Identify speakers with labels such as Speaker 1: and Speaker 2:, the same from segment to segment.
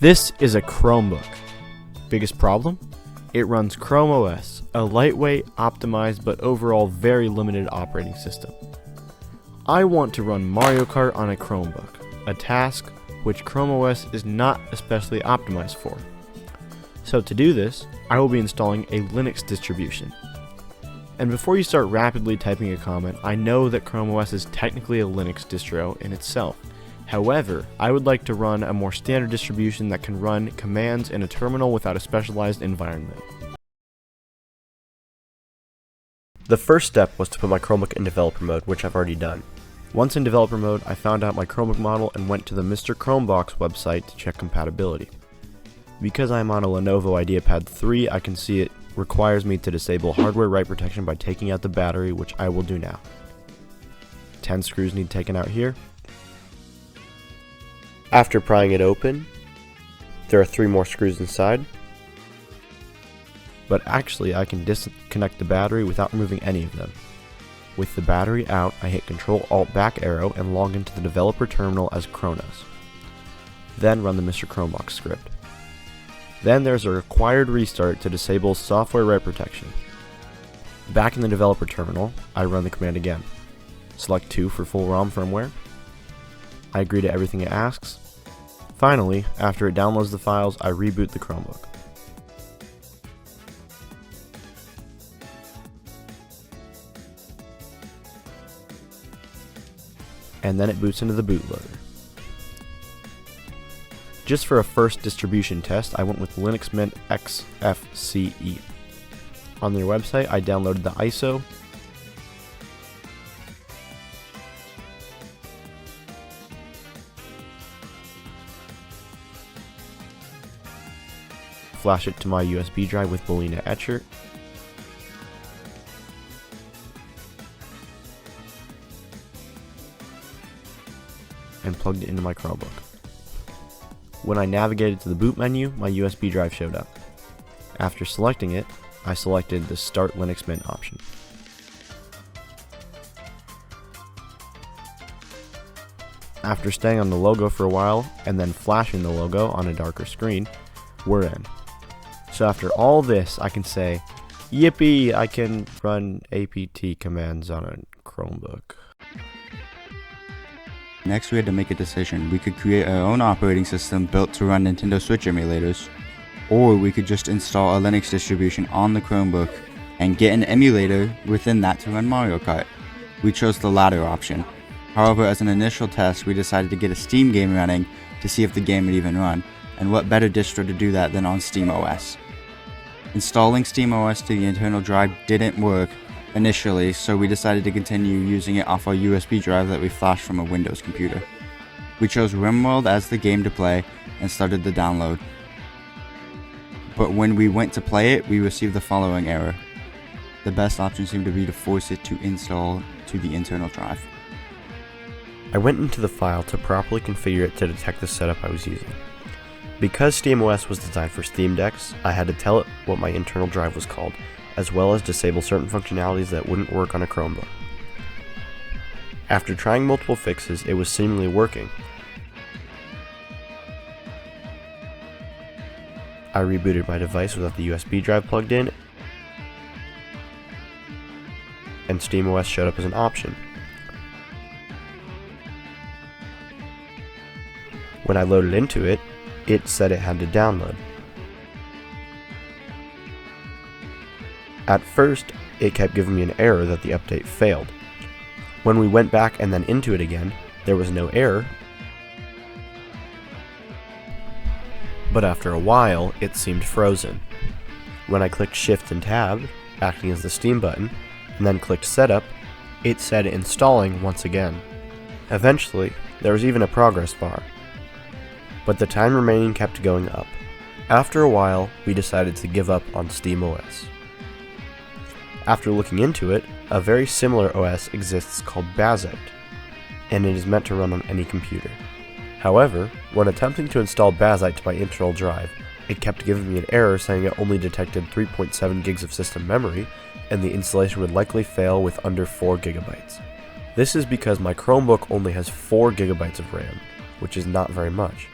Speaker 1: This is a Chromebook. Biggest problem? It runs Chrome OS, a lightweight, optimized, but overall very limited operating system. I want to run Mario Kart on a Chromebook, a task which Chrome OS is not especially optimized for. So to do this, I will be installing a Linux distribution. And before you start rapidly typing a comment, I know that Chrome OS is technically a Linux distro in itself. However, I would like to run a more standard distribution that can run commands in a terminal without a specialized environment. The first step was to put my Chromebook in developer mode, which I've already done. Once in developer mode, I found out my Chromebook model and went to the Mr. Chromebox website to check compatibility. Because I'm on a Lenovo IdeaPad 3, I can see it requires me to disable hardware write protection by taking out the battery, which I will do now. 10 screws need taken out here. After prying it open, there are 3 more screws inside. But actually, I can disconnect the battery without removing any of them. With the battery out, I hit Ctrl-Alt back arrow and log into the developer terminal as Kronos. Then run the Mr. Chromebox script. Then there's a required restart to disable software write protection. Back in the developer terminal, I run the command again. Select 2 for full ROM firmware. I agree to everything it asks. Finally, after it downloads the files, I reboot the Chromebook. And then it boots into the bootloader. Just for a first distribution test, I went with Linux Mint XFCE. On their website, I downloaded the ISO, flash it to my USB drive with Boolean Etcher, and plugged it into my Chromebook. When I navigated to the boot menu, my USB drive showed up. After selecting it, I selected the Start Linux Mint option. After staying on the logo for a while, and then flashing the logo on a darker screen, we're in. So after all this, I can say, yippee, I can run apt commands on a Chromebook.
Speaker 2: Next, we had to make a decision. We could create our own operating system built to run Nintendo Switch emulators, or we could just install a Linux distribution on the Chromebook and get an emulator within that to run Mario Kart. We chose the latter option. However, as an initial test, we decided to get a Steam game running to see if the game would even run, and what better distro to do that than on SteamOS. Installing SteamOS to the internal drive didn't work initially, so we decided to continue using it off our USB drive that we flashed from a Windows computer. We chose RimWorld as the game to play and started the download. But when we went to play it, we received the following error. The best option seemed to be to force it to install to the internal drive.
Speaker 1: I went into the file to properly configure it to detect the setup I was using. Because SteamOS was designed for Steam Decks, I had to tell it what my internal drive was called, as well as disable certain functionalities that wouldn't work on a Chromebook. After trying multiple fixes, it was seemingly working. I rebooted my device without the USB drive plugged in, and SteamOS showed up as an option. When I loaded into it, it said it had to download. At first, it kept giving me an error that the update failed. When we went back and then into it again, there was no error, but after a while, it seemed frozen. When I clicked Shift and Tab, acting as the Steam button, and then clicked Setup, it said installing once again. Eventually, there was even a progress bar, but the time remaining kept going up. After a while, we decided to give up on SteamOS. After looking into it, a very similar OS exists called Bazite, and it is meant to run on any computer. However, when attempting to install Bazite to my internal drive, it kept giving me an error saying it only detected 3.7 gigs of system memory, and the installation would likely fail with under 4 gigabytes. This is because my Chromebook only has 4 gigabytes of RAM, which is not very much.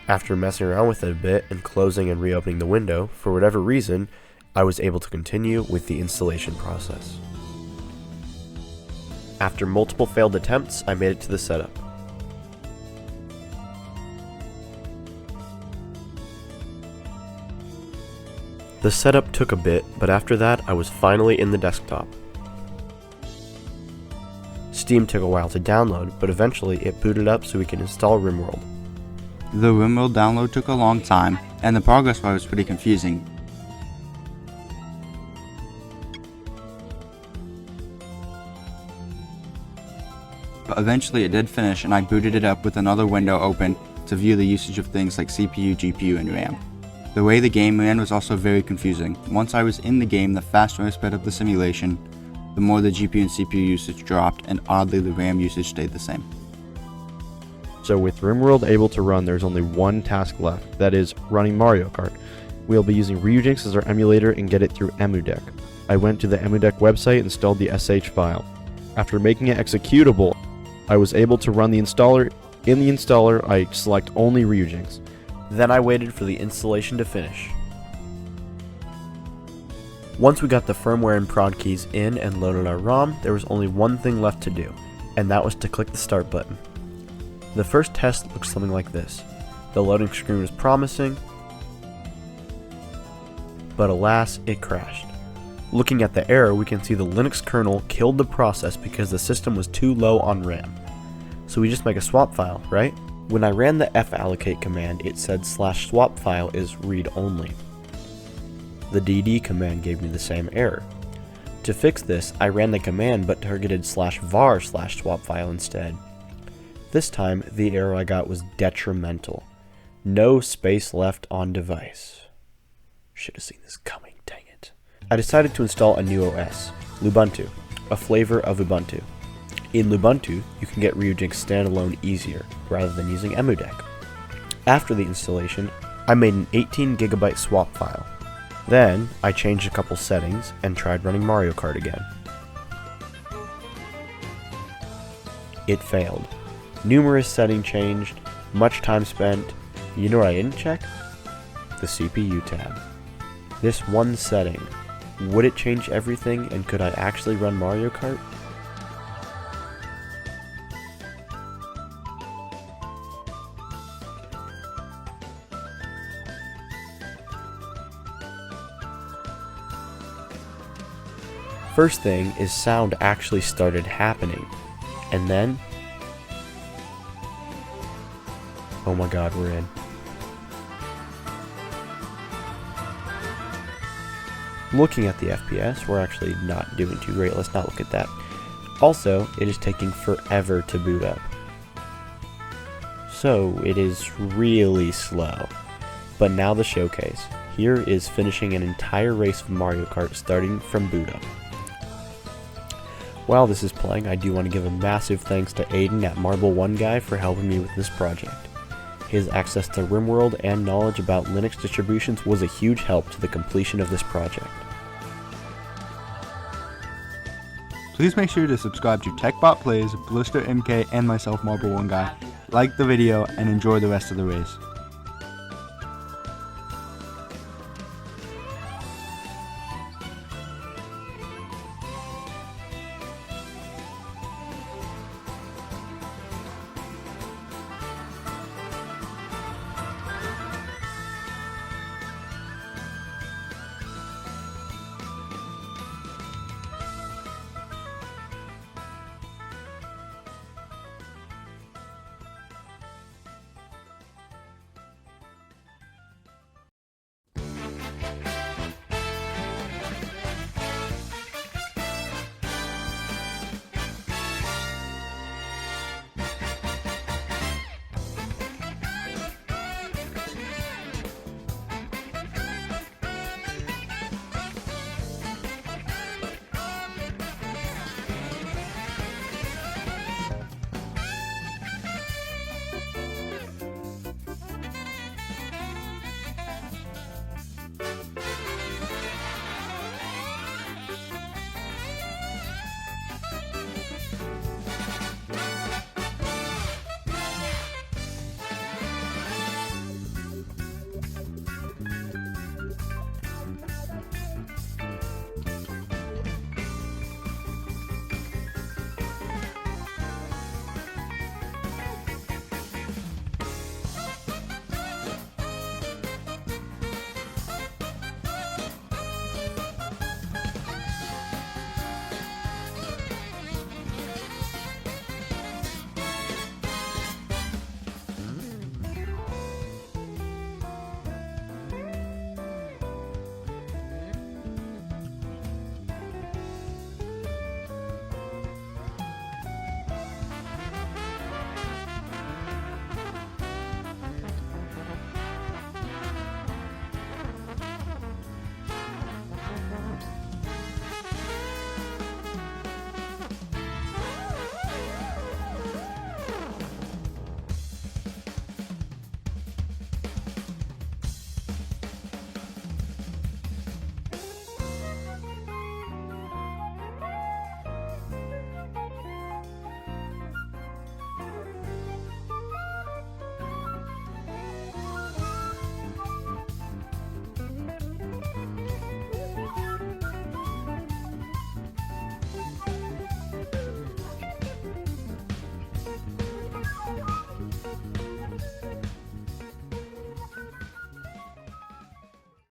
Speaker 1: After messing around with it a bit and closing and reopening the window, for whatever reason, I was able to continue with the installation process. After multiple failed attempts, I made it to the setup. The setup took a bit, but after that, I was finally in the desktop. Steam took a while to download, but eventually it booted up so we could install RimWorld.
Speaker 2: The RimWorld download took a long time, and the progress bar was pretty confusing. But eventually it did finish, and I booted it up with another window open to view the usage of things like CPU, GPU, and RAM. The way the game ran was also very confusing. Once I was in the game, the faster I sped up the simulation, the more the GPU and CPU usage dropped, and oddly the RAM usage stayed the same.
Speaker 3: So with RimWorld able to run, there's only one task left, that is running Mario Kart. We'll be using Ryujinx as our emulator and get it through EmuDeck. I went to the EmuDeck website and installed the SH file. After making it executable, I was able to run the installer. In the installer, I select only Ryujinx.
Speaker 1: Then I waited for the installation to finish. Once we got the firmware and prod keys in and loaded our ROM, there was only one thing left to do, and that was to click the start button. The first test looked something like this. The loading screen was promising, but alas, it crashed. Looking at the error, we can see the Linux kernel killed the process because the system was too low on RAM. So we just make a swap file, right? When I ran the fallocate command, it said /swap file is read-only. The dd command gave me the same error. To fix this, I ran the command but targeted /var/swap file instead. This time, the error I got was detrimental. No space left on device. Should have seen this coming, dang it. I decided to install a new OS, Lubuntu, a flavor of Ubuntu. In Lubuntu, you can get Ryujinx standalone easier, rather than using EmuDeck. After the installation, I made an 18GB swap file. Then, I changed a couple settings and tried running Mario Kart again. It failed. Numerous settings changed, much time spent. You know what I didn't check? The CPU tab. This one setting, would it change everything, and could I actually run Mario Kart? First thing is sound actually started happening, and then, oh my god, we're in. Looking at the FPS, we're actually not doing too great, let's not look at that. Also, it is taking forever to boot up. So, it is really slow. But now the showcase. Here is finishing an entire race of Mario Kart starting from boot up. While this is playing, I do want to give a massive thanks to Aiden at Marble One Guy for helping me with this project. His access to RimWorld and knowledge about Linux distributions was a huge help to the completion of this project.
Speaker 2: Please make sure to subscribe to TechBot Plays, Blister MK, and myself, Marble One Guy. Like the video and enjoy the rest of the race.